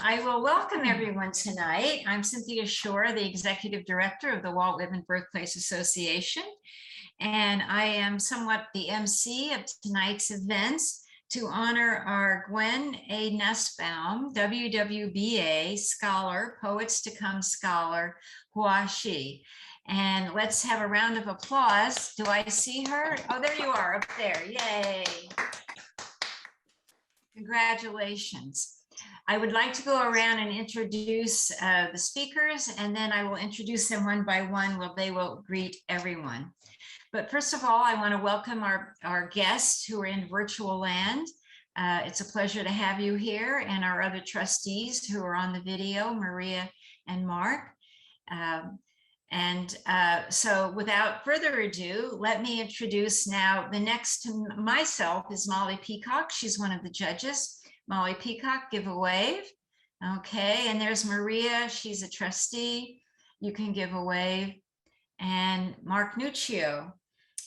I will welcome everyone tonight. I'm Cynthia Shore, the Executive Director of the Walt Whitman Birthplace Association, and I am somewhat the MC of tonight's events to honor our Gwenn A. Nusbaum, WWBA scholar, Poets to Come scholar, Hua Xi. And let's have a round of applause. Do I see her? Oh, there you are up there. Yay. Congratulations. I would like to go around and introduce the speakers, and then I will introduce them one by one. They will greet everyone. But first of all, I want to welcome our guests who are in virtual land. It's a pleasure to have you here, and our other trustees who are on the video, Maria and Mark. So without further ado, let me introduce now, the next to myself is Molly Peacock. She's one of the judges. Molly Peacock, give a wave. Okay, and there's Maria, she's a trustee. You can give a wave. And Mark Nuccio,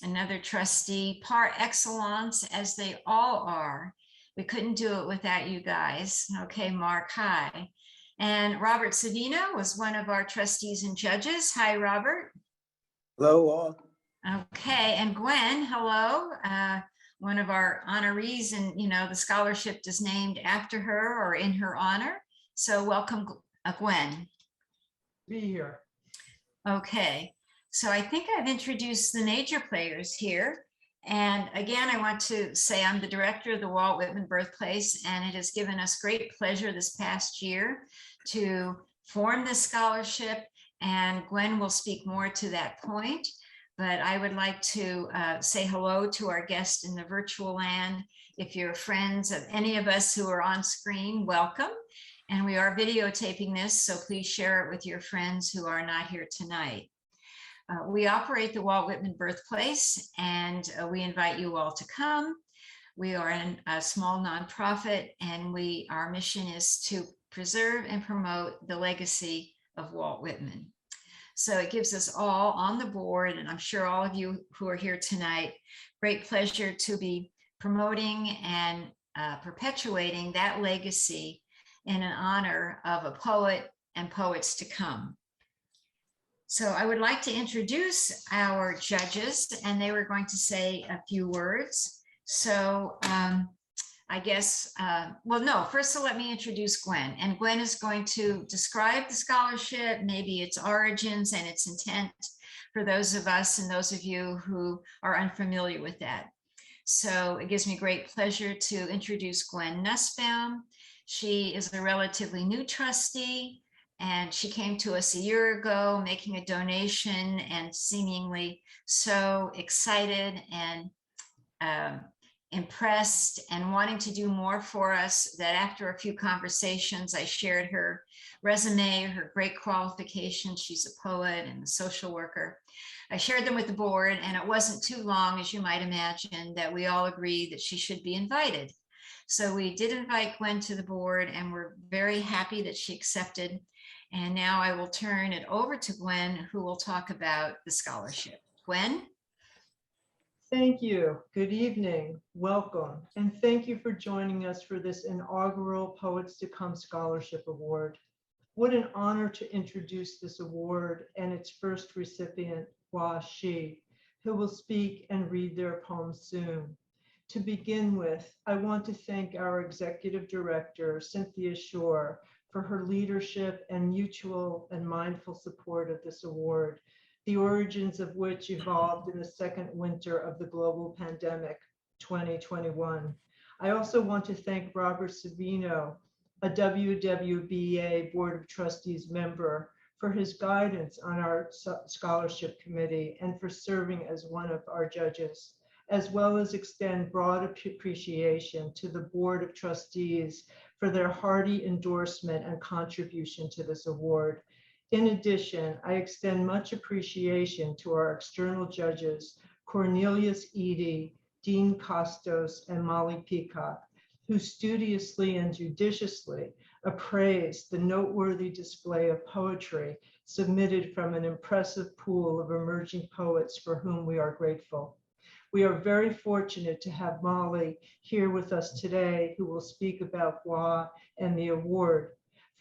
another trustee, par excellence, as they all are. We couldn't do it without you guys. Okay, Mark, hi. And Robert Savino was one of our trustees and judges. Hi, Robert. Hello, all. Okay, and Gwenn, hello. One of our honorees, and the scholarship is named after her or in her honor. So welcome, Gwenn. Be here. Okay, so I think I've introduced the major players here. And again, I want to say I'm the director of the Walt Whitman Birthplace, and it has given us great pleasure this past year to form this scholarship, and Gwenn will speak more to that point. But I would like to say hello to our guests in the virtual land. If you're friends of any of us who are on screen, welcome. And we are videotaping this, so please share it with your friends who are not here tonight. We operate the Walt Whitman Birthplace, and we invite you all to come. We are a small nonprofit, and our mission is to preserve and promote the legacy of Walt Whitman. So it gives us all on the board, and I'm sure all of you who are here tonight, great pleasure to be promoting and perpetuating that legacy in an honor of a poet and poets to come. So I would like to introduce our judges, and they were going to say a few words. So I guess, first let me introduce Gwenn. And Gwenn is going to describe the scholarship, maybe its origins and its intent for those of us and those of you who are unfamiliar with that. So it gives me great pleasure to introduce Gwenn Nusbaum. She is a relatively new trustee, and she came to us a year ago making a donation and seemingly so excited and impressed and wanting to do more for us that after a few conversations, I shared her resume, her great qualifications. She's a poet and a social worker. I shared them with the board, and it wasn't too long, as you might imagine, that we all agreed that she should be invited. So we did invite Gwenn to the board, and we're very happy that she accepted. And now I will turn it over to Gwenn, who will talk about the scholarship. Gwenn? Thank you. Good evening. Welcome. And thank you for joining us for this inaugural Poets to Come Scholarship Award. What an honor to introduce this award and its first recipient, Hua Xi, who will speak and read their poem soon. To begin with, I want to thank our Executive Director, Cynthia Shore, for her leadership and mutual and mindful support of this award, the origins of which evolved in the second winter of the global pandemic, 2021. I also want to thank Robert Savino, a WWBA Board of Trustees member, for his guidance on our scholarship committee and for serving as one of our judges, as well as extend broad appreciation to the Board of Trustees for their hearty endorsement and contribution to this award. In addition, I extend much appreciation to our external judges, Cornelius Eady, Dean Costos, and Molly Peacock, who studiously and judiciously appraised the noteworthy display of poetry submitted from an impressive pool of emerging poets for whom we are grateful. We are very fortunate to have Molly here with us today, who will speak about Hua and the award.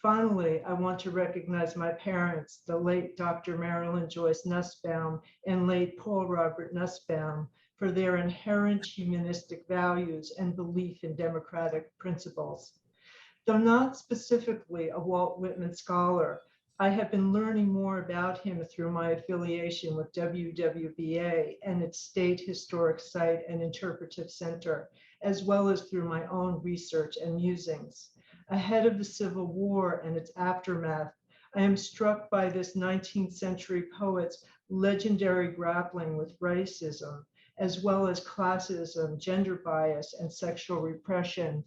Finally, I want to recognize my parents, the late Dr. Marilyn Joyce Nusbaum and late Paul Robert Nusbaum, for their inherent humanistic values and belief in democratic principles. Though not specifically a Walt Whitman scholar, I have been learning more about him through my affiliation with WWBA and its State Historic Site and Interpretive Center, as well as through my own research and musings. Ahead of the Civil War and its aftermath, I am struck by this 19th century poet's legendary grappling with racism, as well as classism, gender bias, and sexual repression,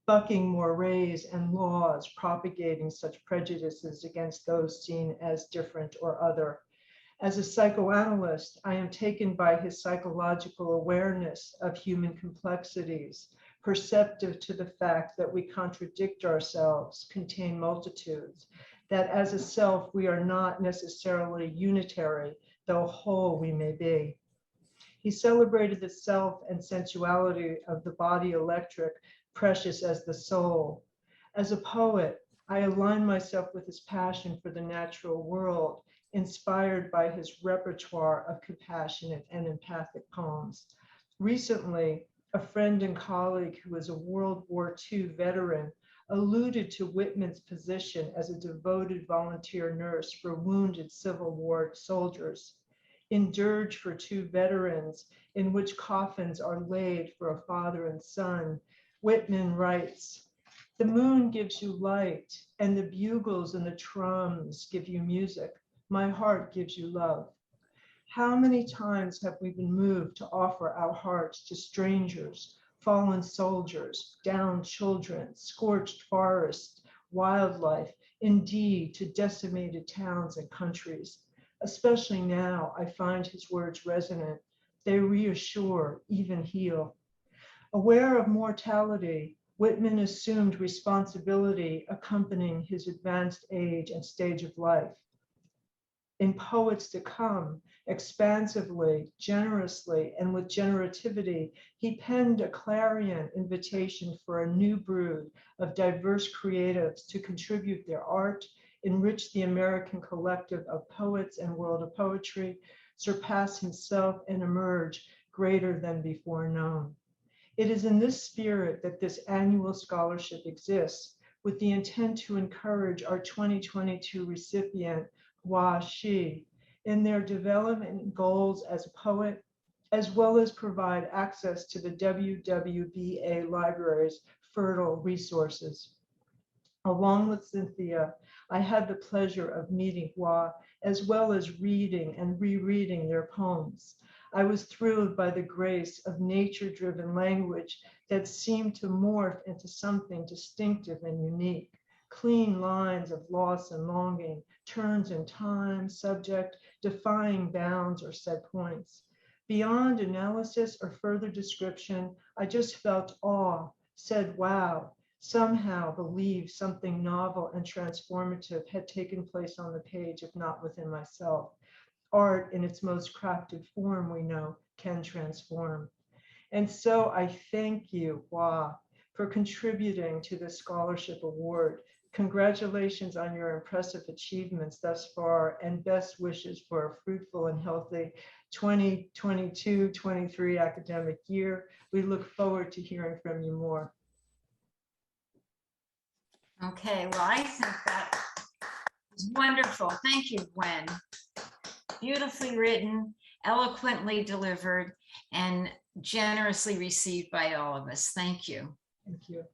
bucking mores and laws propagating such prejudices against those seen as different or other. As a psychoanalyst, I am taken by his psychological awareness of human complexities, perceptive to the fact that we contradict ourselves, contain multitudes, that as a self we are not necessarily unitary, though whole we may be. He celebrated the self and sensuality of the body electric, precious as the soul. As a poet, I align myself with his passion for the natural world, inspired by his repertoire of compassionate and empathic poems. Recently, a friend and colleague who is a World War II veteran alluded to Whitman's position as a devoted volunteer nurse for wounded Civil War soldiers. In Dirge for Two Veterans, in which coffins are laid for a father and son, Whitman writes, "The moon gives you light, and the bugles and the drums give you music. My heart gives you love." How many times have we been moved to offer our hearts to strangers, fallen soldiers, downed children, scorched forests, wildlife, indeed to decimated towns and countries? Especially now, I find his words resonant. They reassure, even heal. Aware of mortality, Whitman assumed responsibility accompanying his advanced age and stage of life. In Poets to Come, expansively, generously, and with generativity, he penned a clarion invitation for a new brood of diverse creatives to contribute their art, enrich the American collective of poets and world of poetry, surpass himself, and emerge greater than before known. It is in this spirit that this annual scholarship exists, with the intent to encourage our 2022 recipient, Hua Xi, in their development goals as a poet, as well as provide access to the WWBA library's fertile resources. Along with Cynthia, I had the pleasure of meeting Hua, as well as reading and rereading their poems. I was thrilled by the grace of nature-driven language that seemed to morph into something distinctive and unique. Clean lines of loss and longing, turns in time, subject, defying bounds or set points. Beyond analysis or further description, I just felt awe, said wow, somehow believed something novel and transformative had taken place on the page, if not within myself. Art in its most crafted form, we know, can transform. And so I thank you, Hua, for contributing to this scholarship award. Congratulations on your impressive achievements thus far, and best wishes for a fruitful and healthy 2022-23 academic year. We look forward to hearing from you more. Okay, well, I think that was wonderful. Thank you, Gwen. Beautifully written, eloquently delivered, and generously received by all of us. Thank you. Thank you.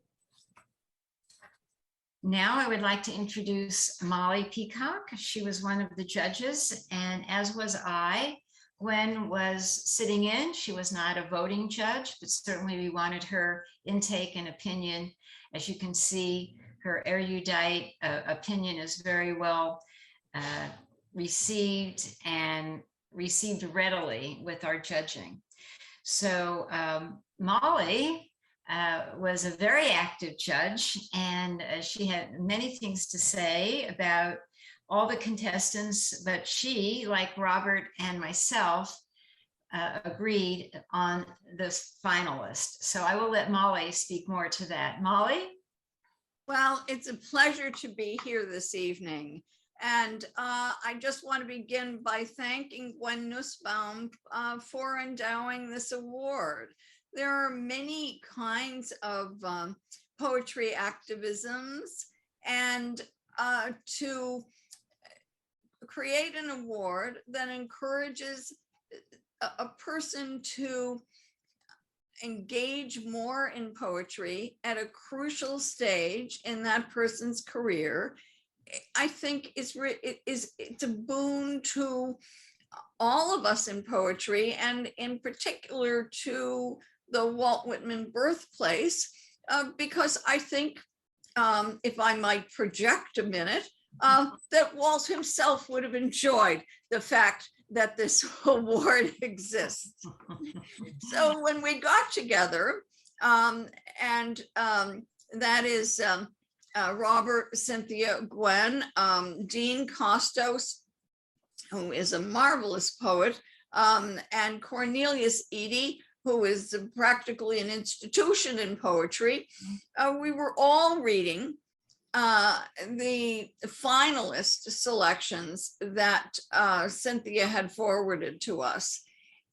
Now I would like to introduce Molly Peacock. She was one of the judges, and as was I. Gwen was sitting in. She was not a voting judge, but certainly we wanted her intake and opinion. As you can see, her erudite opinion is very well received and received readily with our judging. So Molly was a very active judge, and she had many things to say about all the contestants, but she, like Robert and myself, agreed on this finalist. So I will let Molly speak more to that. Molly? Well, it's a pleasure to be here this evening. And I just want to begin by thanking Gwenn Nusbaum for endowing this award. There are many kinds of poetry activisms, and to create an award that encourages a person to engage more in poetry at a crucial stage in that person's career, I think it's a boon to all of us in poetry, and in particular to the Walt Whitman birthplace, because I think, if I might project a minute, that Walt himself would have enjoyed the fact that this award exists. So when we got together, and that is Robert, Cynthia, Gwenn, Dean Costos, who is a marvelous poet, and Cornelius Eady, who is practically an institution in poetry. We were all reading the finalist selections that Cynthia had forwarded to us.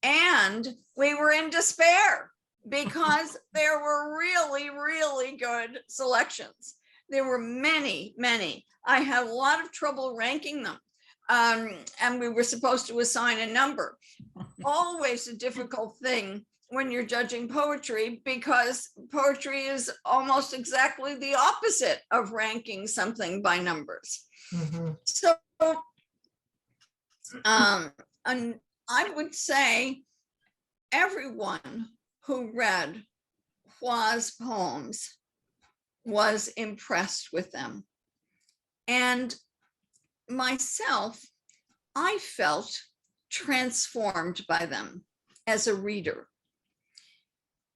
And we were in despair because there were really, really good selections. There were many, many. I had a lot of trouble ranking them. And we were supposed to assign a number. Always a difficult thing when you're judging poetry, because poetry is almost exactly the opposite of ranking something by numbers. So and I would say everyone who read Hua's poems was impressed with them. And myself, I felt transformed by them as a reader.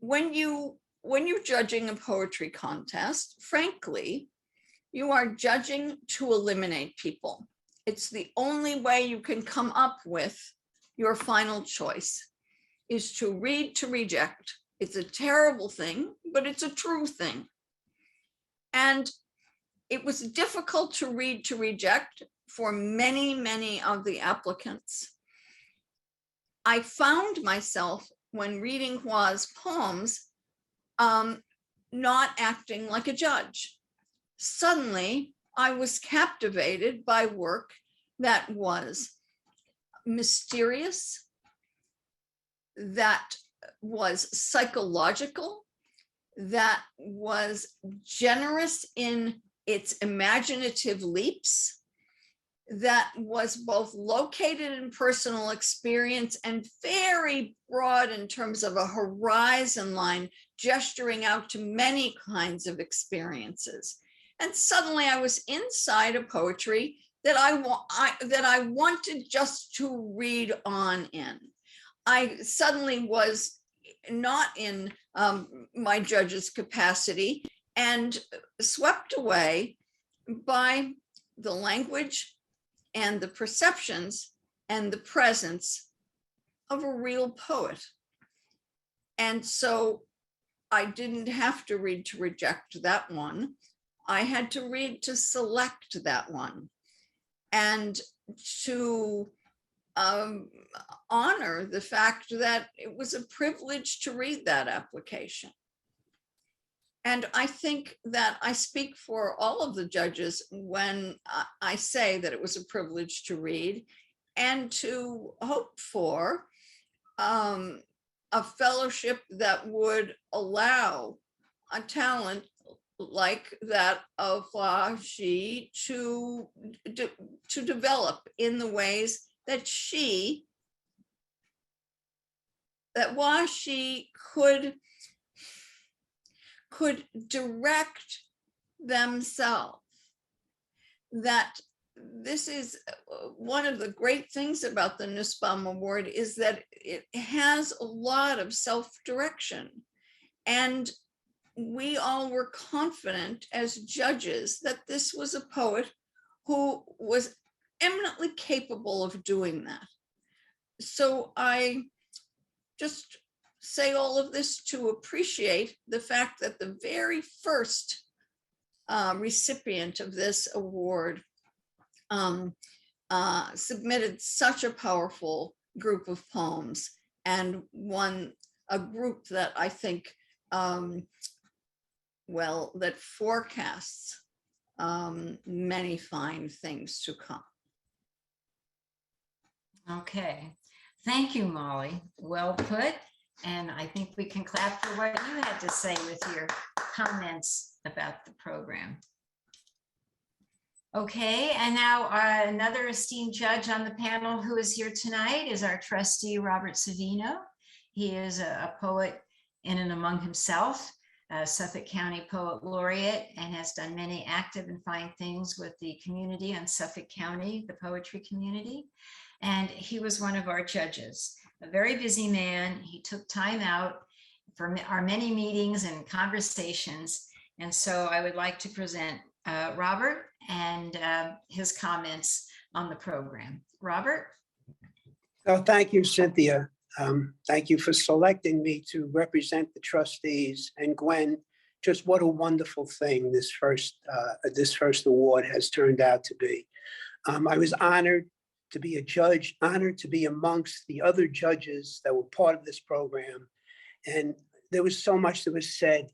When you're judging a poetry contest, frankly, you are judging to eliminate people. It's the only way you can come up with your final choice, is to read to reject. It's a terrible thing, but it's a true thing. And it was difficult to read to reject for many, many of the applicants. I found myself, when reading Hua's poems, not acting like a judge. Suddenly, I was captivated by work that was mysterious, that was psychological, that was generous in its imaginative leaps, that was both located in personal experience and very broad in terms of a horizon line, gesturing out to many kinds of experiences. And suddenly I was inside a poetry that I wanted just to read on in. I suddenly was not in my judge's capacity and swept away by the language and the perceptions and the presence of a real poet. And so I didn't have to read to reject that one. I had to read to select that one, and to honor the fact that it was a privilege to read that application. And I think that I speak for all of the judges when I say that it was a privilege to read and to hope for a fellowship that would allow a talent like that of Hua Xi to develop in the ways that Hua Xi could direct themselves. That this is one of the great things about the Nusbaum Award, is that it has a lot of self-direction. And we all were confident as judges that this was a poet who was eminently capable of doing that. So I just say all of this to appreciate the fact that the very first recipient of this award submitted such a powerful group of poems, and a group that I think, well, that forecasts many fine things to come. Okay, thank you, Molly. Well put. And I think we can clap for what you had to say with your comments about the program. Okay, and now another esteemed judge on the panel who is here tonight is our trustee, Robert Savino. He is a poet in and among himself, a Suffolk County Poet Laureate, and has done many active and fine things with the community in Suffolk County, the poetry community. And he was one of our judges, a very busy man. He took time out for our many meetings and conversations. And so I would like to present Robert and his comments on the program. Robert? Oh, thank you, Cynthia. Thank you for selecting me to represent the trustees. And Gwen, just what a wonderful thing this first award has turned out to be. I was honored to be a judge, honored to be amongst the other judges that were part of this program. And there was so much that was said.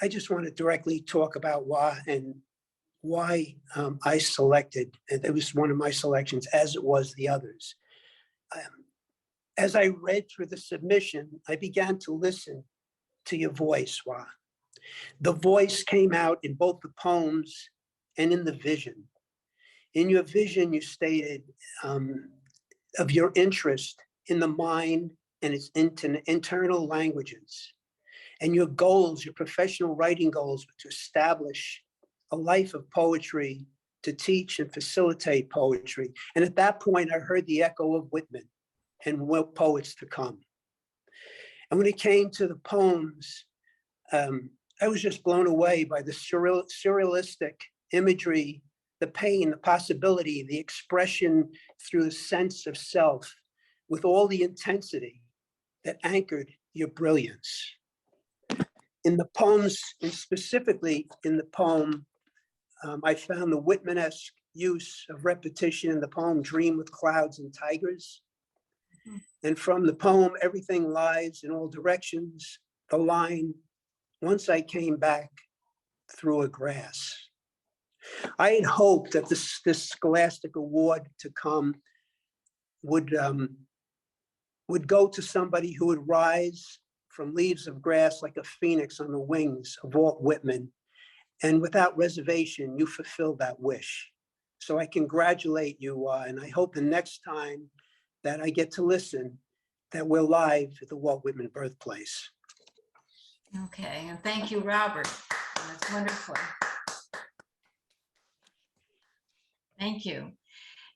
I just want to directly talk about why I selected, and it was one of my selections, as it was the others. As I read through the submission, I began to listen to your voice, Hua. The voice came out in both the poems and in the vision. In your vision, you stated of your interest in the mind and its internal languages, and your goals, your professional writing goals, were to establish a life of poetry, to teach and facilitate poetry. And at that point, I heard the echo of Whitman and what poets to come. And when it came to the poems, I was just blown away by the surrealistic imagery, the pain, the possibility, the expression through the sense of self, with all the intensity that anchored your brilliance. In the poems, and specifically in the poem, I found the Whitman-esque use of repetition in the poem Dream with Clouds and Tigers. And from the poem Everything Lies in All Directions, the line, once I came back through a grass. I had hoped that this Scholastic Award to come would go to somebody who would rise from leaves of grass like a phoenix on the wings of Walt Whitman. And without reservation, you fulfilled that wish. So I congratulate you, and I hope the next time that I get to listen, that we're live at the Walt Whitman birthplace. Okay, and thank you, Robert. That's wonderful. Thank you.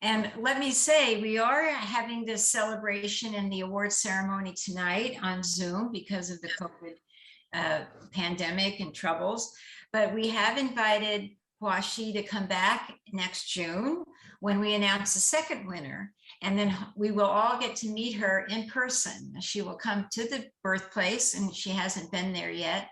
And let me say, we are having this celebration and the award ceremony tonight on Zoom because of the COVID pandemic and troubles. But we have invited Hua Xi to come back next June when we announce the second winner. And then we will all get to meet her in person. She will come to the birthplace, and she hasn't been there yet.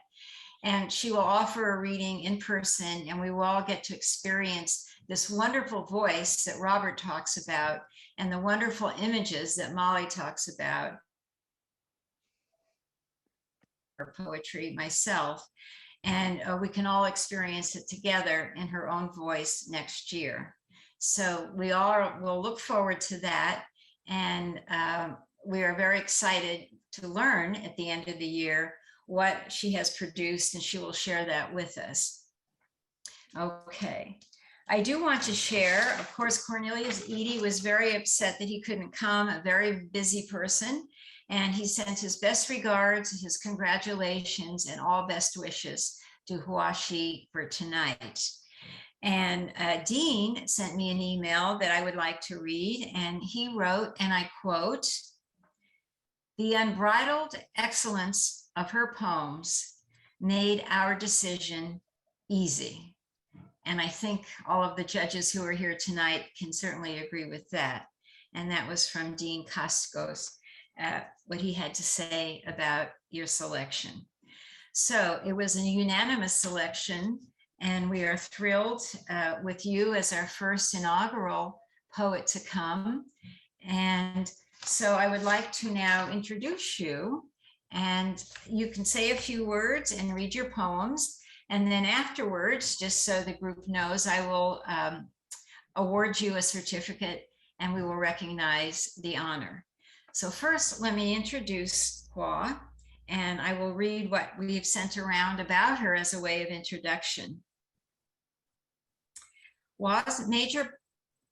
And she will offer a reading in person, and we will all get to experience this wonderful voice that Robert talks about and the wonderful images that Molly talks about. Her poetry, myself, and we can all experience it together in her own voice next year. So we all will look forward to that. And we are very excited to learn at the end of the year what she has produced, and she will share that with us. Okay. I do want to share, of course, Cornelius Eady was very upset that he couldn't come, a very busy person. And he sent his best regards, his congratulations, and all best wishes to Hua Xi for tonight. And Dean sent me an email that I would like to read, and he wrote, and I quote, "The unbridled excellence of her poems made our decision easy." And I think all of the judges who are here tonight can certainly agree with that. And that was from Dean Costos, what he had to say about your selection. So it was a unanimous selection, And we are thrilled with you as our first inaugural poet to come. And so I would like to now introduce you, and you can say a few words and read your poems. And then afterwards, just so the group knows, I will award you a certificate and we will recognize the honor. So first, let me introduce Hua, and I will read what we've sent around about her as a way of introduction. Hua's major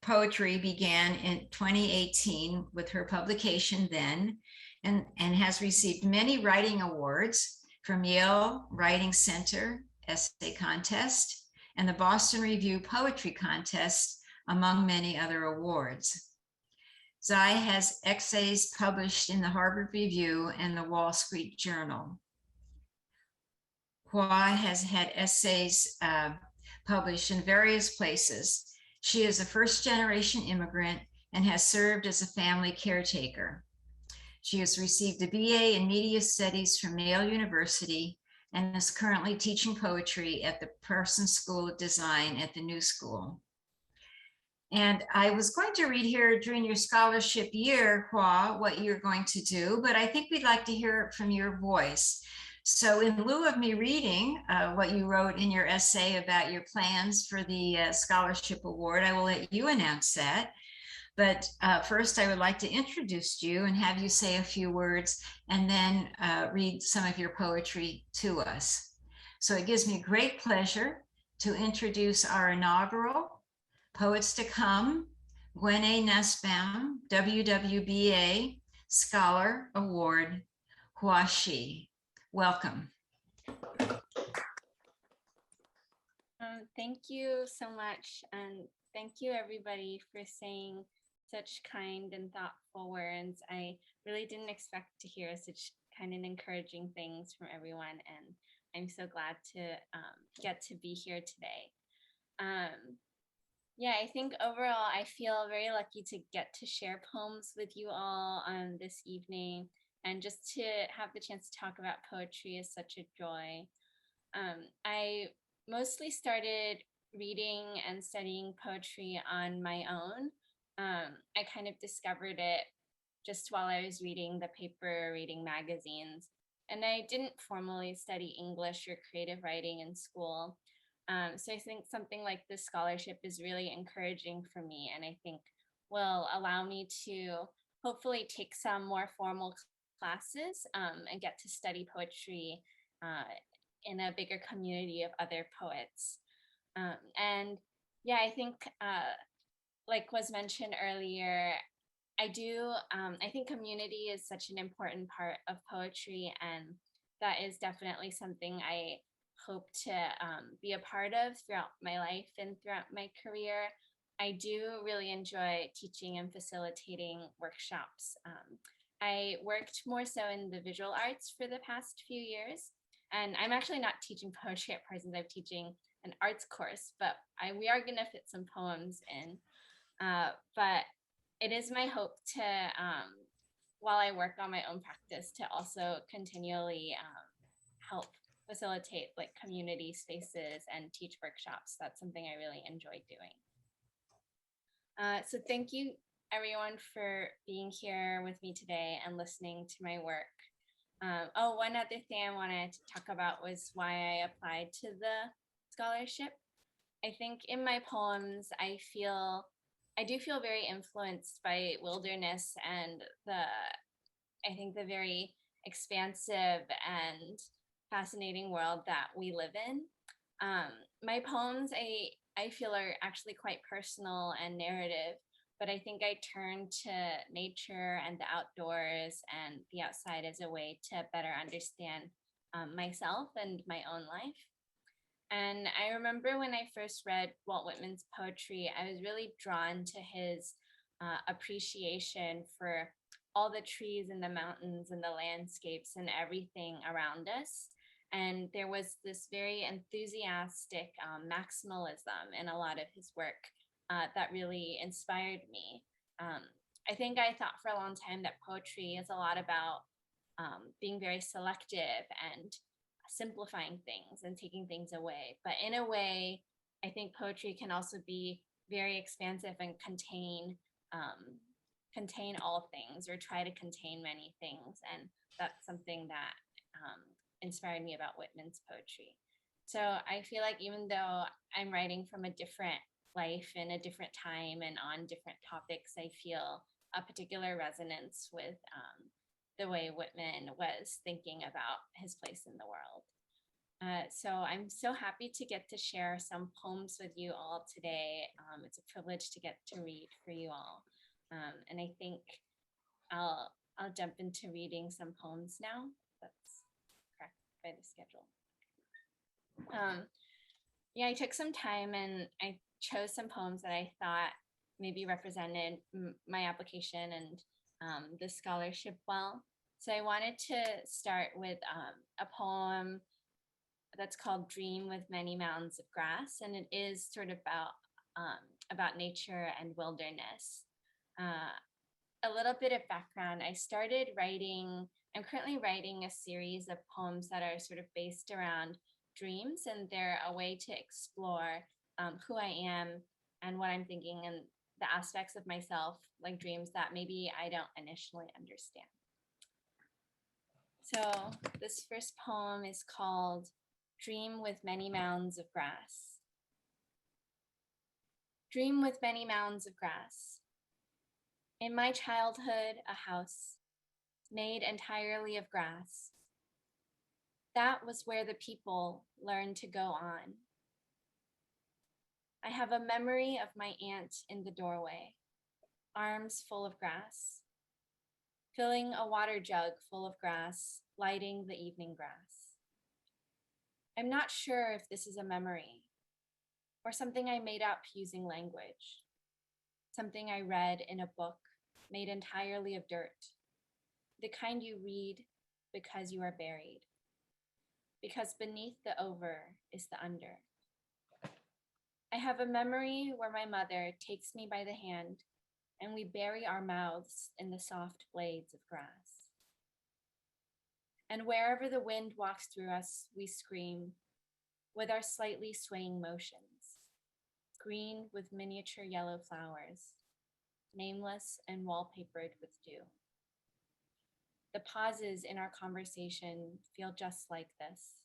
poetry began in 2018 with her publication then, and has received many writing awards from Yale Writing Center Essay Contest and the Boston Review Poetry Contest, among many other awards. Zai has essays published in the Harvard Review and the Wall Street Journal. Hua has had essays published in various places. She is a first-generation immigrant and has served as a family caretaker. She has received a BA in Media Studies from Yale University and is currently teaching poetry at the Parsons School of Design at the New School. And I was going to read here during your scholarship year, Hua, what you're going to do, but I think we'd like to hear it from your voice. So in lieu of me reading what you wrote in your essay about your plans for the scholarship award, I will let you announce that. But first, I would like to introduce you and have you say a few words and then read some of your poetry to us. So it gives me great pleasure to introduce our inaugural Poets to Come, Gwenn A. Nusbaum, WWBA Scholar Award, Hua Xi. Welcome. Thank you so much. And thank you everybody for saying such kind and thoughtful words. I really didn't expect to hear such kind and encouraging things from everyone. And I'm so glad to get to be here today. Yeah, I think overall, I feel very lucky to get to share poems with you all this evening, and just to have the chance to talk about poetry is such a joy. I mostly started reading and studying poetry on my own. I kind of discovered it just while I was reading the paper, reading magazines, and I didn't formally study English or creative writing in school. So I think something like this scholarship is really encouraging for me, and I think will allow me to hopefully take some more formal classes and get to study poetry in a bigger community of other poets. And yeah, I think like was mentioned earlier, I think community is such an important part of poetry, and that is definitely something I hope to be a part of throughout my life and throughout my career. I do really enjoy teaching and facilitating workshops. I worked more so in the visual arts for the past few years, and I'm actually not teaching poetry at Parsons. I'm teaching an arts course, but we are going to fit some poems in. But it is my hope to, while I work on my own practice, to also continually help facilitate like community spaces and teach workshops. That's something I really enjoy doing. So thank you everyone for being here with me today and listening to my work. Oh, one other thing I wanted to talk about was why I applied to the scholarship. I think in my poems, I do feel very influenced by wilderness and I think the very expansive and fascinating world that we live in. My poems, I feel are actually quite personal and narrative, but I think I turn to nature and the outdoors and the outside as a way to better understand myself and my own life. And I remember when I first read Walt Whitman's poetry, I was really drawn to his appreciation for all the trees and the mountains and the landscapes and everything around us. And there was this very enthusiastic maximalism in a lot of his work that really inspired me. I think I thought for a long time that poetry is a lot about being very selective and simplifying things and taking things away. But in a way, I think poetry can also be very expansive and contain all things, or try to contain many things. And that's something that inspired me about Whitman's poetry. So I feel like even though I'm writing from a different life in a different time and on different topics, I feel a particular resonance with the way Whitman was thinking about his place in the world. So I'm so happy to get to share some poems with you all today. It's a privilege to get to read for you all. And I think I'll jump into reading some poems now. That's correct by the schedule. Yeah, I took some time and I chose some poems that I thought maybe represented my application and the scholarship well. So I wanted to start with a poem that's called Dream with Many Mounds of Grass, and it is sort of about nature and wilderness. A little bit of background, I'm currently writing a series of poems that are sort of based around dreams, and they're a way to explore who I am and what I'm thinking and the aspects of myself, like dreams, that maybe I don't initially understand. So this first poem is called Dream with Many Mounds of Grass. Dream with many mounds of grass. In my childhood, a house made entirely of grass. That was where the people learned to go on. I have a memory of my aunt in the doorway, arms full of grass, filling a water jug full of grass, lighting the evening grass. I'm not sure if this is a memory or something I made up using language, something I read in a book made entirely of dirt, the kind you read because you are buried, because beneath the over is the under. I have a memory where my mother takes me by the hand and we bury our mouths in the soft blades of grass. And wherever the wind walks through us, we scream with our slightly swaying motions, green with miniature yellow flowers, nameless and wallpapered with dew. The pauses in our conversation feel just like this.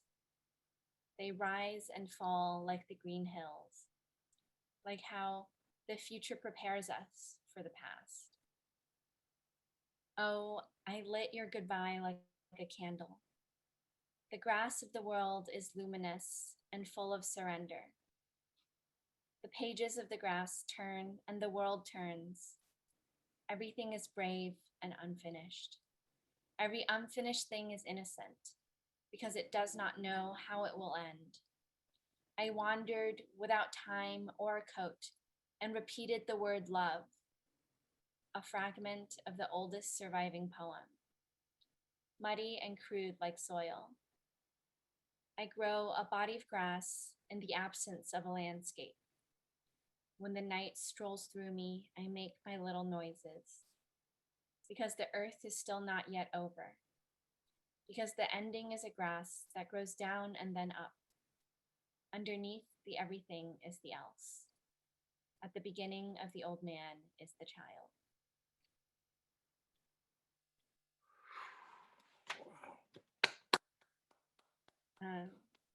They rise and fall like the green hills, like how the future prepares us for the past. Oh, I lit your goodbye like a candle. The grass of the world is luminous and full of surrender. The pages of the grass turn and the world turns. Everything is brave and unfinished. Every unfinished thing is innocent because it does not know how it will end. I wandered without time or a coat and repeated the word love, a fragment of the oldest surviving poem, muddy and crude like soil. I grow a body of grass in the absence of a landscape. When the night strolls through me, I make my little noises, because the earth is still not yet over, because the ending is a grass that grows down and then up. Underneath the everything is the else. At the beginning of the old man is the child.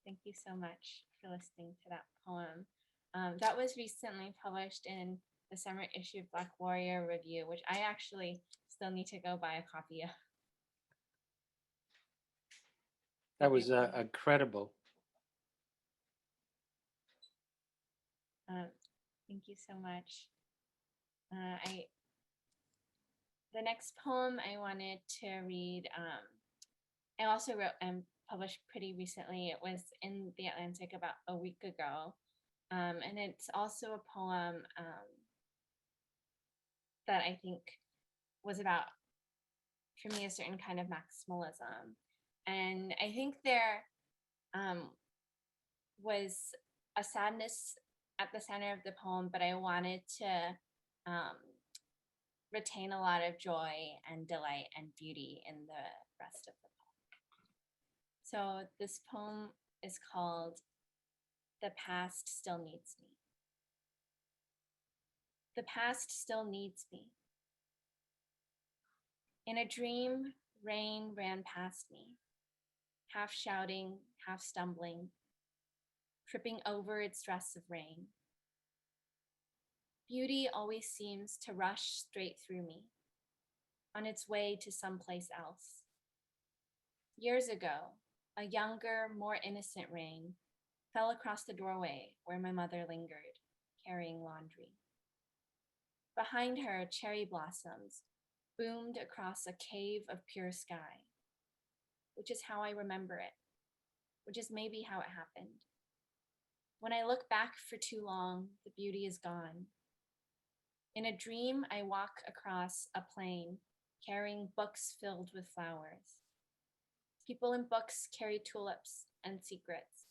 Thank you so much for listening to that poem. That was recently published in the summer issue of Black Warrior Review, which I actually still need to go buy a copy of. That was incredible. Thank you so much. The next poem I wanted to read, I also wrote and published pretty recently. It was in The Atlantic about a week ago. And it's also a poem that I think was about, for me, a certain kind of maximalism. And I think there was a sadness at the center of the poem, but I wanted to retain a lot of joy and delight and beauty in the rest of the poem. So this poem is called The Past Still Needs Me. The past still needs me. In a dream, rain ran past me, half shouting, half stumbling, tripping over its dress of rain. Beauty always seems to rush straight through me, on its way to someplace else. Years ago, a younger, more innocent rain fell across the doorway where my mother lingered, carrying laundry. Behind her, cherry blossoms boomed across a cave of pure sky, which is how I remember it, which is maybe how it happened. When I look back for too long, the beauty is gone. In a dream, I walk across a plain, carrying books filled with flowers. People in books carry tulips and secrets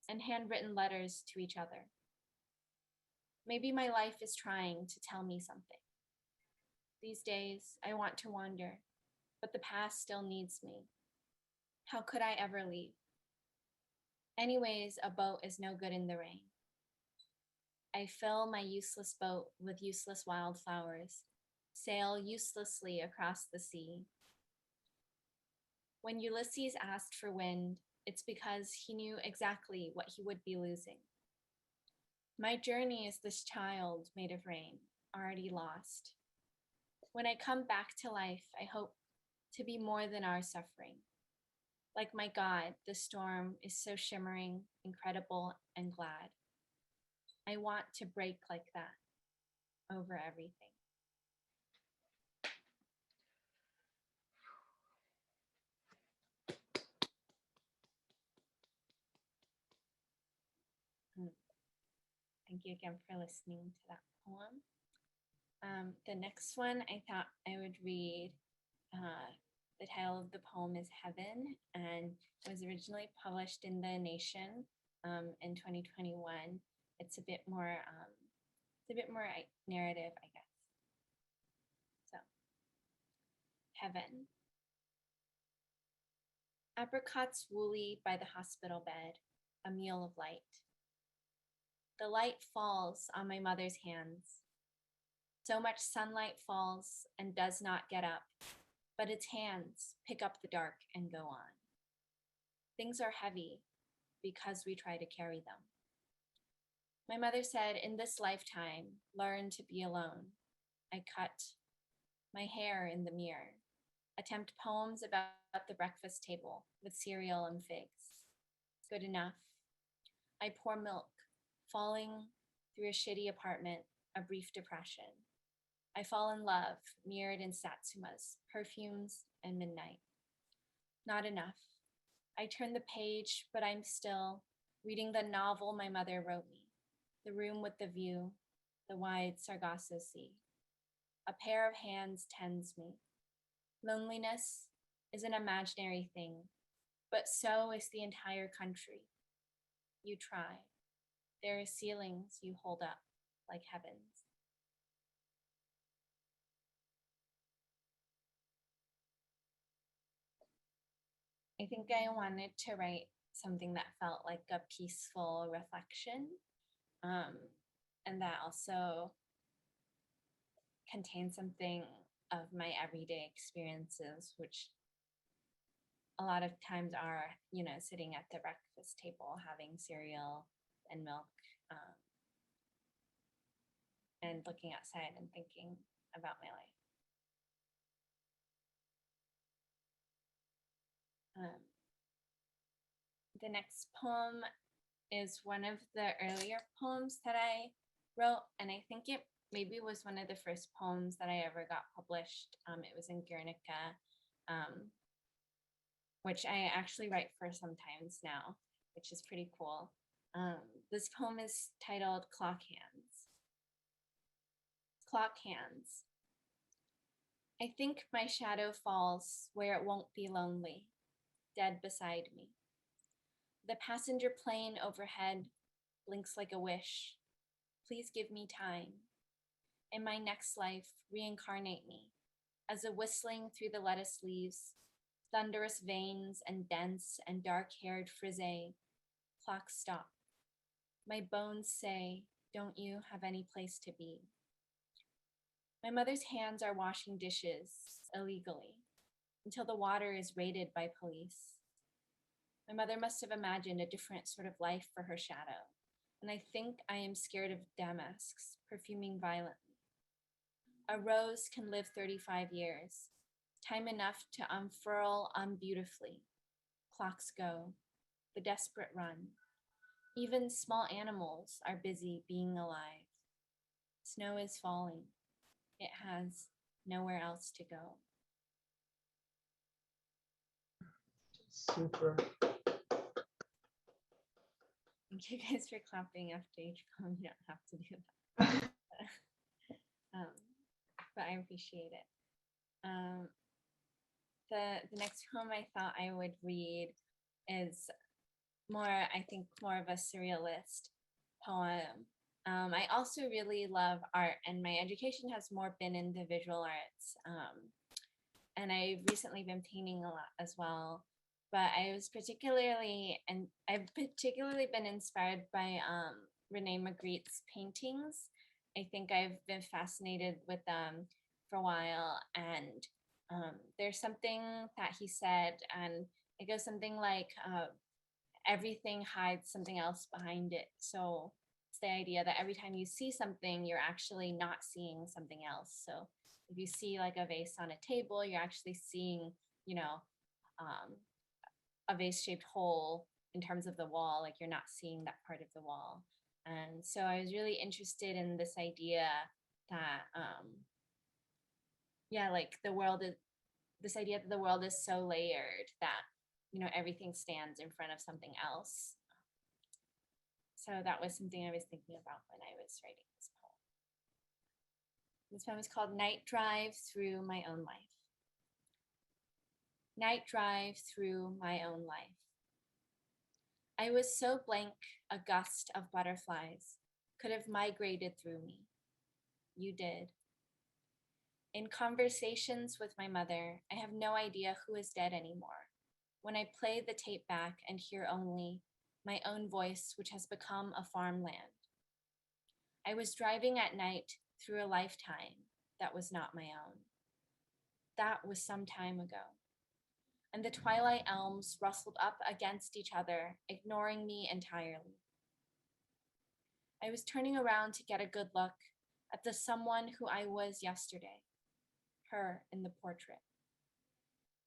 and handwritten letters to each other. Maybe my life is trying to tell me something. These days, I want to wander, but the past still needs me. How could I ever leave? Anyways, a boat is no good in the rain. I fill my useless boat with useless wildflowers, sail uselessly across the sea. When Ulysses asked for wind, it's because he knew exactly what he would be losing. My journey is this child made of rain, already lost. When I come back to life, I hope to be more than our suffering. Like my God, the storm is so shimmering, incredible, and glad. I want to break like that over everything. Thank you again for listening to that poem. The next one I thought I would read. The title of the poem is Heaven, and it was originally published in The Nation in 2021. It's a bit more narrative, I guess. So, Heaven. Apricots woolly by the hospital bed, a meal of light. The light falls on my mother's hands. So much sunlight falls and does not get up, but its hands pick up the dark and go on. Things are heavy because we try to carry them. My mother said, in this lifetime, learn to be alone. I cut my hair in the mirror, attempt poems about the breakfast table with cereal and figs. Good enough. I pour milk, falling through a shitty apartment, a brief depression. I fall in love, mirrored in satsumas, perfumes, and midnight. Not enough. I turn the page, but I'm still reading the novel my mother wrote me. The room with the view, the wide Sargasso Sea. A pair of hands tends me. Loneliness is an imaginary thing, but so is the entire country. You try. There are ceilings you hold up like heavens. I think I wanted to write something that felt like a peaceful reflection, and that also contains something of my everyday experiences, which a lot of times are, sitting at the breakfast table, having cereal and milk, and looking outside and thinking about my life. The next poem is one of the earlier poems that I wrote, and I think it maybe was one of the first poems that I ever got published. It was in Guernica, which I actually write for sometimes now, which is pretty cool. This poem is titled Clock Hands. Clock hands. I think my shadow falls where it won't be lonely, dead beside me. The passenger plane overhead blinks like a wish. Please give me time. In my next life, reincarnate me as a whistling through the lettuce leaves, thunderous veins and dense and dark-haired frisee. Clocks stop. My bones say, don't you have any place to be? My mother's hands are washing dishes illegally until the water is raided by police. My mother must have imagined a different sort of life for her shadow, and I think I am scared of damasks perfuming violently. A rose can live 35 years, time enough to unfurl unbeautifully. Clocks go, the desperate run. Even small animals are busy being alive. Snow is falling. It has nowhere else to go. Super. Thank you guys for clapping after each poem. You don't have to do that. But I appreciate it. The next poem I thought I would read is more, I think, more of a surrealist poem. I also really love art, and my education has more been in the visual arts. And I've recently been painting a lot as well. But I've particularly been inspired by Rene Magritte's paintings. I think I've been fascinated with them for a while, and there's something that he said, and it goes something like, everything hides something else behind it. So it's the idea that every time you see something, you're actually not seeing something else. So if you see like a vase on a table, you're actually seeing, a vase-shaped hole in terms of the wall, like you're not seeing that part of the wall. And so I was really interested in this idea that, like this idea that the world is so layered that, everything stands in front of something else. So that was something I was thinking about when I was writing this poem. This poem is called Night Drive Through My Own Life. Night drive through my own life. I was so blank, a gust of butterflies could have migrated through me. You did. In conversations with my mother, I have no idea who is dead anymore. When I play the tape back and hear only my own voice, which has become a farmland. I was driving at night through a lifetime that was not my own. That was some time ago. And the twilight elms rustled up against each other, ignoring me entirely. I was turning around to get a good look at the someone who I was yesterday, her in the portrait.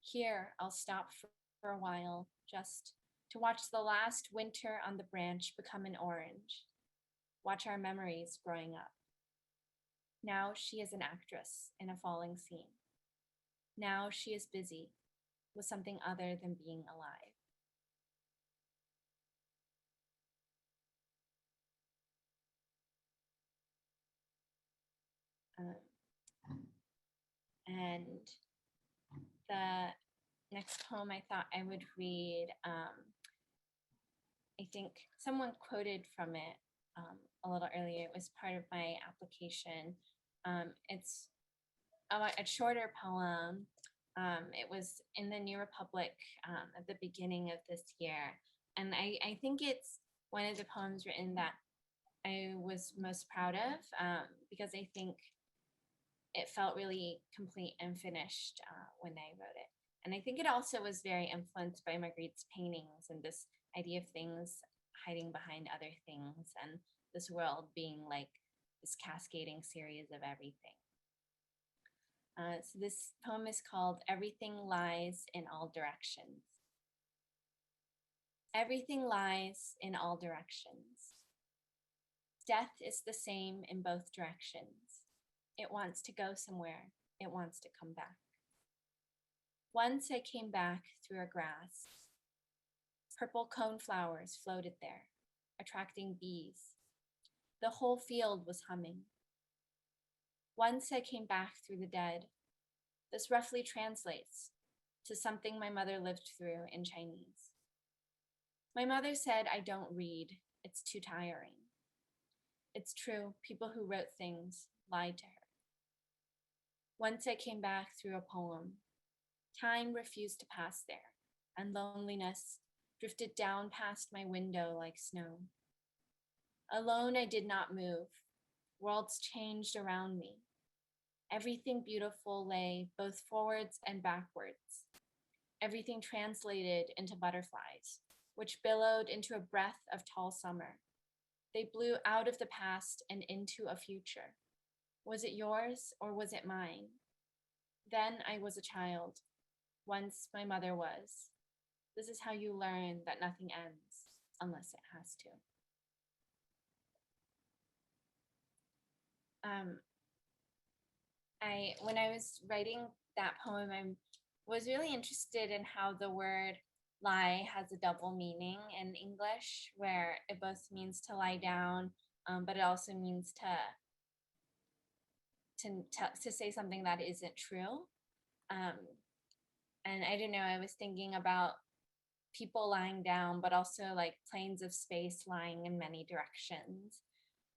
Here, I'll stop for a while, just to watch the last winter on the branch become an orange, watch our memories growing up. Now she is an actress in a falling scene. Now she is busy with something other than being alive. And the next poem I thought I would read, I think someone quoted from it a little earlier. It was part of my application. It's a shorter poem. It was in the New Republic at the beginning of this year. And I think it's one of the poems written that I was most proud of because I think it felt really complete and finished when I wrote it. And I think it also was very influenced by Magritte's paintings and this idea of things hiding behind other things and this world being like this cascading series of everything. So this poem is called Everything Lies in All Directions. Everything lies in all directions. Death is the same in both directions. It wants to go somewhere. It wants to come back. Once I came back through a grass. Purple cone flowers floated there, attracting bees. The whole field was humming. Once I came back through the dead. This roughly translates to something my mother lived through in Chinese. My mother said, I don't read, it's too tiring. It's true, people who wrote things lied to her. Once I came back through a poem. Time refused to pass there, and loneliness drifted down past my window like snow. Alone, I did not move. Worlds changed around me. Everything beautiful lay both forwards and backwards. Everything translated into butterflies, which billowed into a breath of tall summer. They blew out of the past and into a future. Was it yours or was it mine? Then I was a child. Once my mother was. This is how you learn that nothing ends unless it has to. When I was writing that poem, I was really interested in how the word lie has a double meaning in English, where it both means to lie down, but it also means to say something that isn't true. And I don't know, I was thinking about people lying down, but also like planes of space lying in many directions.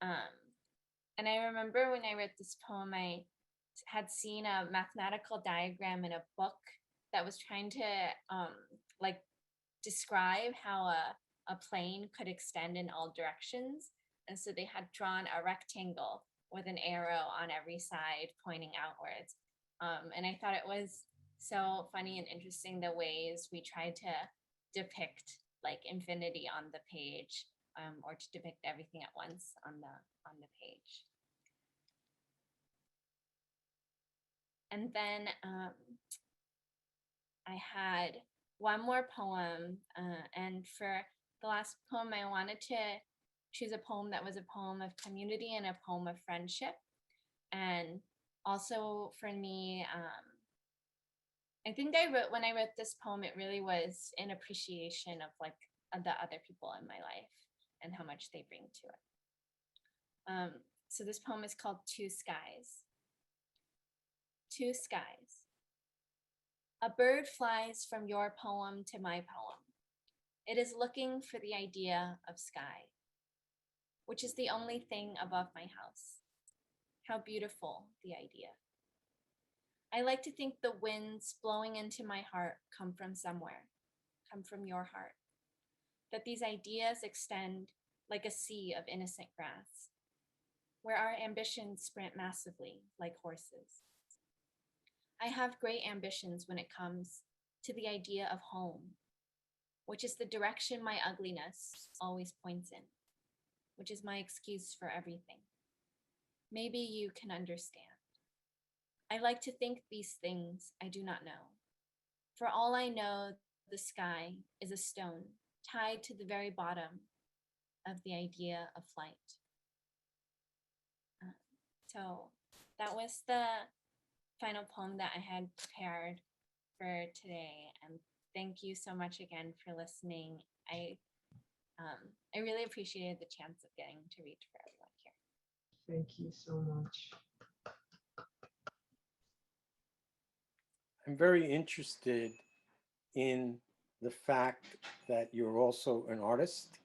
And I remember when I wrote this poem, I had seen a mathematical diagram in a book that was trying to like describe how a plane could extend in all directions. And so they had drawn a rectangle with an arrow on every side pointing outwards. And I thought it was so funny and interesting the ways we tried to depict like infinity on the page, or to depict everything at once on the page. And then I had one more poem, and for the last poem, I wanted to choose a poem that was a poem of community and a poem of friendship. And also for me, I think when I wrote this poem, it really was an appreciation of like the other people in my life and how much they bring to it. So this poem is called Two Skies. Two skies. A bird flies from your poem to my poem. It is looking for the idea of sky, which is the only thing above my house. How beautiful the idea. I like to think the winds blowing into my heart come from somewhere, come from your heart. That these ideas extend like a sea of innocent grass, where our ambitions sprint massively like horses. I have great ambitions when it comes to the idea of home, which is the direction my ugliness always points in, which is my excuse for everything. Maybe you can understand. I like to think these things I do not know. For all I know, the sky is a stone tied to the very bottom of the idea of flight. So that was the final poem that I had prepared for today. And thank you so much again for listening. I really appreciated the chance of getting to read for everyone here. Thank you so much. I'm very interested in the fact that you're also an artist.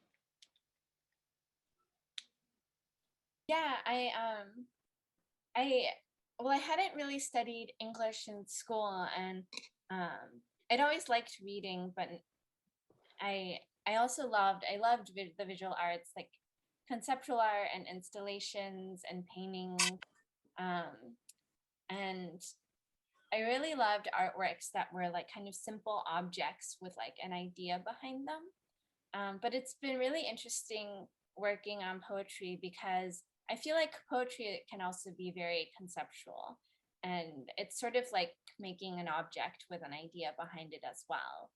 Yeah, I hadn't really studied English in school, and I'd always liked reading, but I loved the visual arts, like conceptual art and installations and painting, and I really loved artworks that were like kind of simple objects with like an idea behind them. But it's been really interesting working on poetry because I feel like poetry can also be very conceptual, and it's sort of like making an object with an idea behind it as well.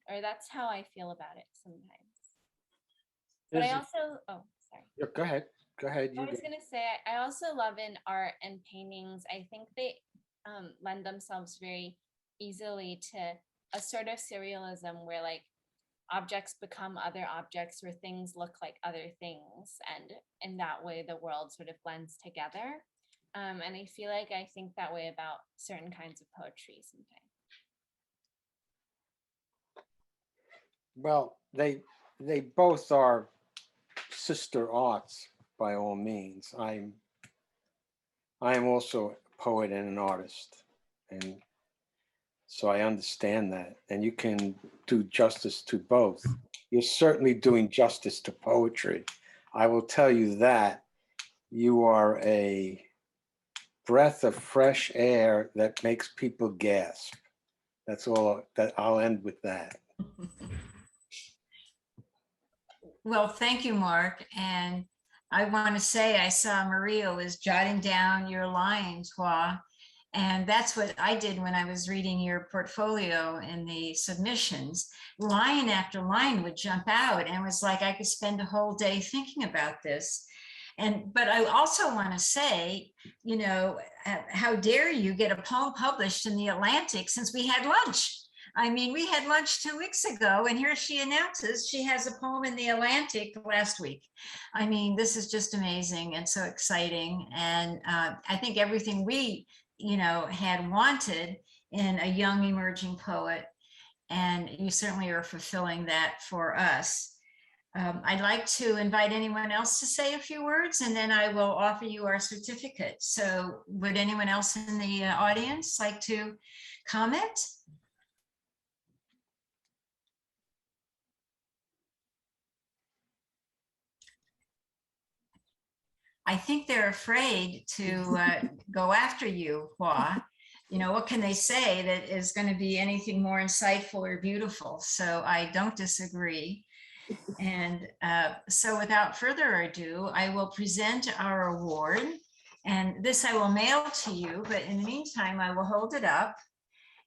Or that's how I feel about it sometimes. But I also, oh, sorry. Yeah, go ahead. Go ahead. I was gonna say, I also love in art and paintings. I think they lend themselves very easily to a sort of surrealism where like objects become other objects, where things look like other things, and in that way the world sort of blends together. And I feel like I think that way about certain kinds of poetry sometimes. Well, they both are sister arts by all means. I am also a poet and an artist, and So I understand that. And you can do justice to both. You're certainly doing justice to poetry. I will tell you that you are a breath of fresh air that makes people gasp. That's all that I'll end with that. Well, thank you, Mark. And I want to say I saw Maria was jotting down your lines, Hua. And that's what I did when I was reading your portfolio in the submissions. Line after line would jump out, and it was like I could spend a whole day thinking about this. But I also want to say, you know, how dare you get a poem published in the Atlantic since we had lunch? I mean, we had lunch 2 weeks ago, and here she announces she has a poem in the Atlantic last week. I mean, this is just amazing and so exciting. And I think everything we, you know, had wanted in a young emerging poet, and you certainly are fulfilling that for us. I'd like to invite anyone else to say a few words, and then I will offer you our certificate. So would anyone else in the audience like to comment? I think they're afraid to go after you, Hua. You know, what can they say that is going to be anything more insightful or beautiful? So I don't disagree. And so without further ado, I will present our award. And this I will mail to you, but in the meantime, I will hold it up.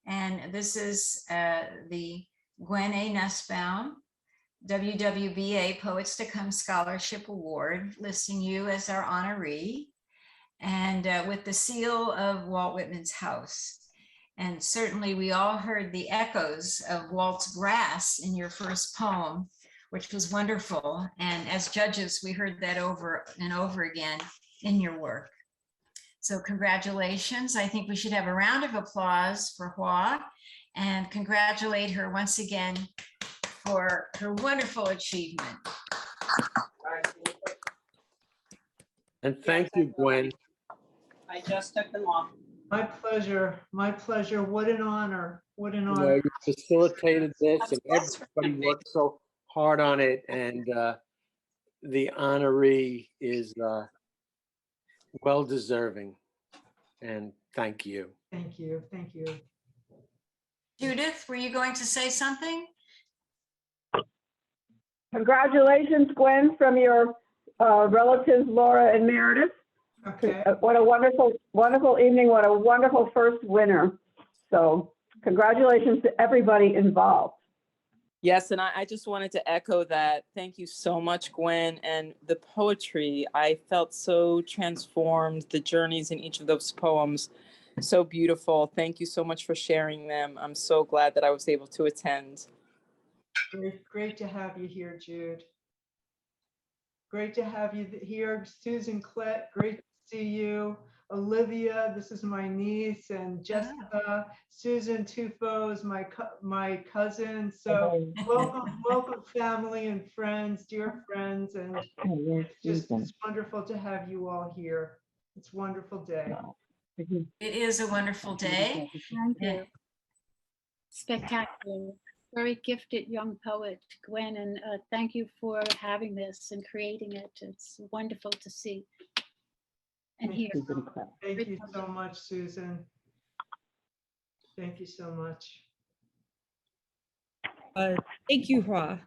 And this is the Gwenn A. Nusbaum WWBA Poets to Come Scholarship Award, listing you as our honoree, and with the seal of Walt Whitman's house. And certainly we all heard the echoes of Walt's grass in your first poem, which was wonderful. And as judges, we heard that over and over again in your work. So congratulations. I think we should have a round of applause for Hua and congratulate her once again for her wonderful achievement. And thank you, Gwen. I just took them off. My pleasure. My pleasure. What an honor. What an You know, honor. you facilitated this and That's everybody worked so hard on it. And the honoree is well deserving. And thank you. Thank you. Thank you. Judith, were you going to say something? Congratulations, Gwen, from your relatives, Laura and Meredith. Okay. What a wonderful, wonderful evening. What a wonderful first winner. So congratulations to everybody involved. Yes, and I just wanted to echo that. Thank you so much, Gwen. And the poetry, I felt so transformed. The journeys in each of those poems, so beautiful. Thank you so much for sharing them. I'm so glad that I was able to attend. Great to have you here, Jude. Great to have you here. Susan Klett, great to see you. Olivia, this is my niece, and Jessica. Susan Tufo is my cousin. So welcome family and friends, dear friends. And it's wonderful to have you all here. It's a wonderful day. It is a wonderful day. Thank you. Spectacular. Very gifted young poet, Gwen, and thank you for having this and creating it. It's wonderful to see and hear. Thank you so much, Susan. Thank you so much. Thank you, Hua.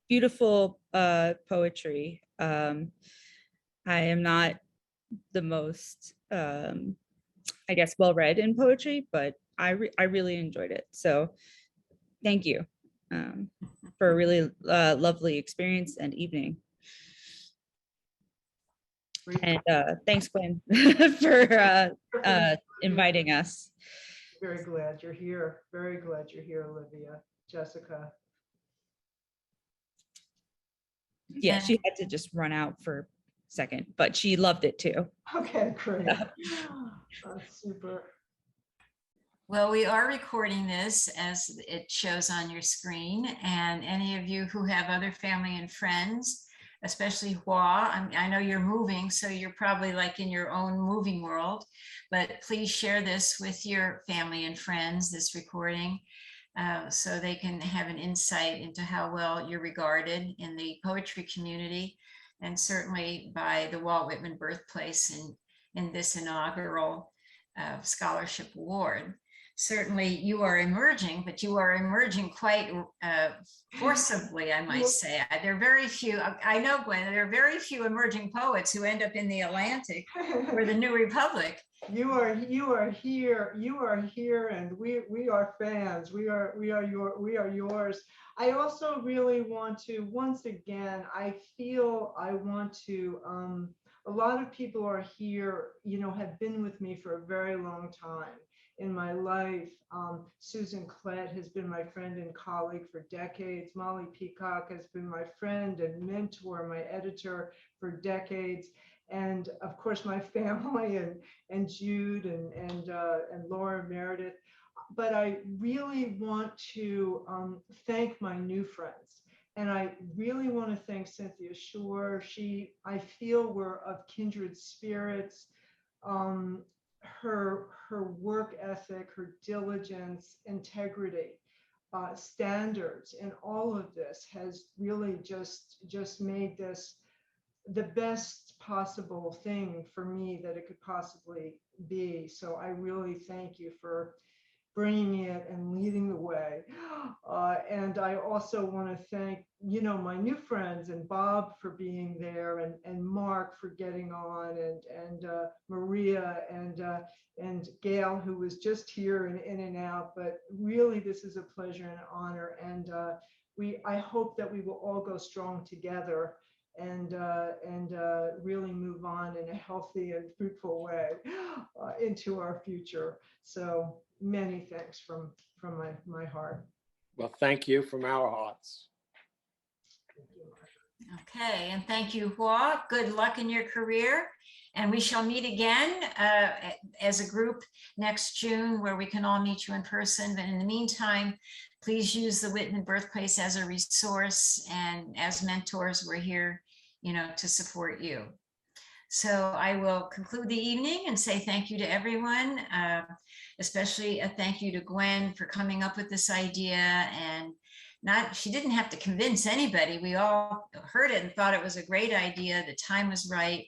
Beautiful poetry. I am not the most, I guess, well-read in poetry, but I really enjoyed it. So thank you for a really lovely experience and evening. And thanks, Gwen, for inviting us. Very glad you're here. Very glad you're here, Olivia. Jessica. Yeah, she had to just run out for a second, but she loved it too. Okay, great. Super. Well, we are recording this as it shows on your screen, and any of you who have other family and friends especially Hua. I know you're moving, so you're probably like in your own moving world, but please share this with your family and friends, this recording, so they can have an insight into how well you're regarded in the poetry community, and certainly by the Walt Whitman birthplace in this inaugural scholarship award. Certainly you are emerging, but you are emerging quite forcibly, I might say. There are very few, I know, Gwen, there are very few emerging poets who end up in the Atlantic or the New Republic. You are here, and we are fans. We are yours. I also really want to, once again, I want to, a lot of people are here, have been with me for a very long time in my life. Susan Klett has been my friend and colleague for decades. Molly Peacock has been my friend and mentor, my editor for decades. And of course, my family and Jude and Laura Meredith. But I really want to thank my new friends. And I really want to thank Cynthia Shore. I feel we're of kindred spirits. Her work ethic, her diligence, integrity, standards, and all of this has really just made this the best possible thing for me that it could possibly be. So I really thank you for bringing it and leading the way. And I also want to thank, my new friends, and Bob for being there, and Mark for getting on, and Maria and Gail, who was just here and in and out. But really, this is a pleasure and an honor. And I hope that we will all go strong together and really move on in a healthy and fruitful way into our future. So many thanks from my heart. Well, thank you from our hearts. Okay, and thank you, Hua. Good luck in your career. And we shall meet again as a group next June, where we can all meet you in person. But in the meantime, please use the Whitman birthplace as a resource. And as mentors, we're here, to support you. So I will conclude the evening and say thank you to everyone, especially a thank you to Gwen for coming up with this idea. And she didn't have to convince anybody. We all heard it and thought it was a great idea. The time was right.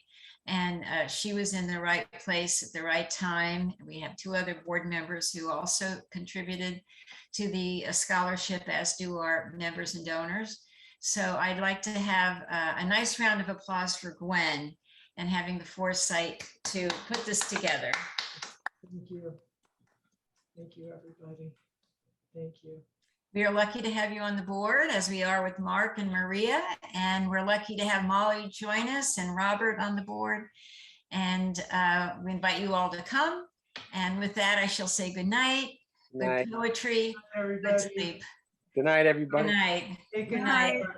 And she was in the right place at the right time. We have two other board members who also contributed to the scholarship, as do our members and donors. So I'd like to have a nice round of applause for Gwen and having the foresight to put this together. Thank you. Thank you, everybody. Thank you. We are lucky to have you on the board, as we are with Mark and Maria, and we're lucky to have Molly join us and Robert on the board. And we invite you all to come. And with that, I shall say good night, Good night. good poetry, good sleep. Good night, everybody. Good night. Good Good night. night.